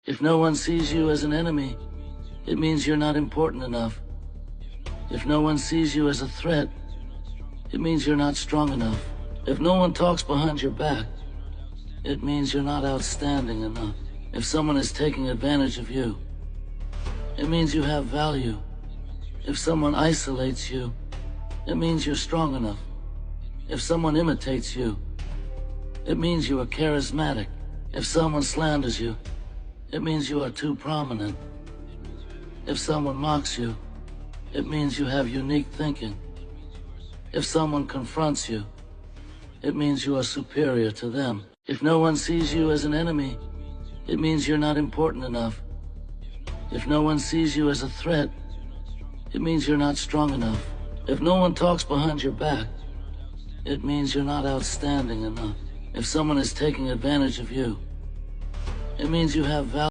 If no one sees you as an enemy, it means you're not important enough. If no one sees you as a threat, it means you're not strong enough. If no one talks behind your back, it means you're not outstanding enough. If someone is taking advantage of you, it means you have value. If someone isolates you, it means you're strong enough. If someone imitates you, it means you are charismatic. If someone slanders you, it means you are too prominent. If someone mocks you, it means you have unique thinking. If someone confronts you, it means you are superior to them. If no one sees you as an enemy, it means you're not important enough. If no one sees you as a threat, it means you're not strong enough. If no one talks behind your back, it means you're not outstanding enough. If someone is taking advantage of you, it means you have value.